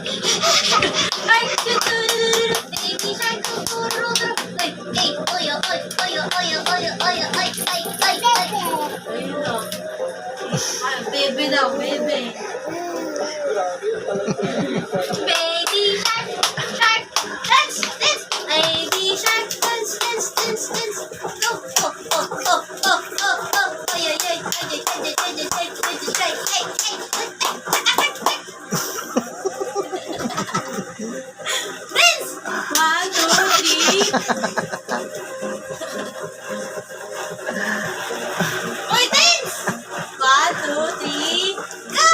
Ay, baby shark, tuturo-turo. Ay, ay, oyo, oy, oyo, oyo, oyo, oyo, ay, ay, ay, ay. Ayun na. Ay, bebe daw, bebe. Baby shark, shark, dance, dance. Baby shark, dance, dance, dance, dance. Go, oh, oh, oh, oh, oh, oh. Ay, ay, ay, ay, ay, ay, ay, ay, ay, ay, ay, ay, ay. Dance! 1, 2, 3. Oy, dance! 1, 2, 3, go!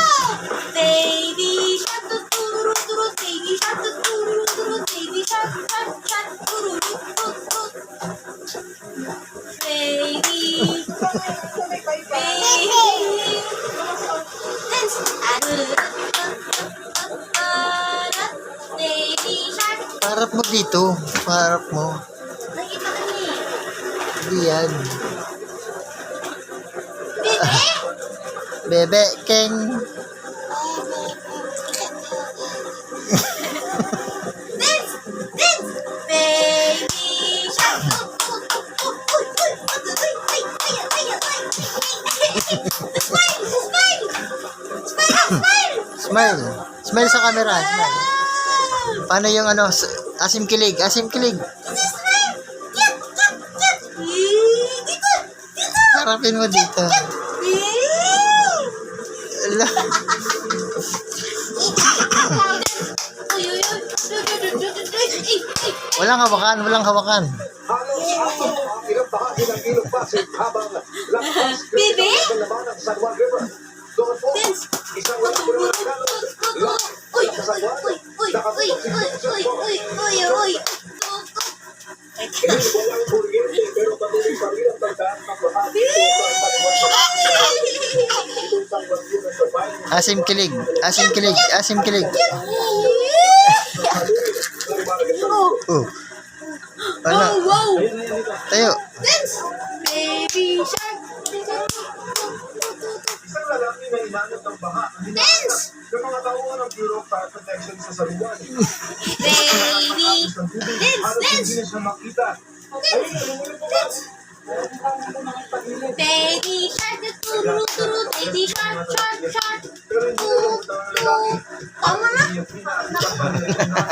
Baby shark, tuturo-turo, baby shark, tuturo-turo, baby shark, shark, shark, tururut-tut-tut. Baby, baby, dance! Baby shark. Parap mo dito. Parap mo. Nakita ka niya eh. Hindi yan. Bebe? Bebe, Keng. Dance! Dance! Baby shark! Uy, uy, uy, ay, ay, ay, ay, smile! Smile! Smile! Smile! Smile. Smile sa camera. Smile. Wow! Paano yung ano? Asim kilig. Asim kilig. Smile! Cute! Cute! Cute! Dito! Dito! Harapin mo dito. Ala. Uy, uy, uy. Walang hawakan. Walang hawakan. Bebe? Dance! Uy, uy, uy, uy, uy, uy, uy, uy, uy, uy. Asim kilig. Asim kilig. Asim kilig. Oh. Ano? Oh, wow! Tayo. Dance! Baby shark! Isang lalaki na inanod ng baha ang Dance! ng mga tauhan ng Bureau of Fire Protection sa Saluan. Baby! Dance! Dance! Hindi na siya makita. Dance! Baby shark! Turu-turu! Baby shark! Shark! Shark! Pero hindi na lang ang lalaki. Tama na! Hindi na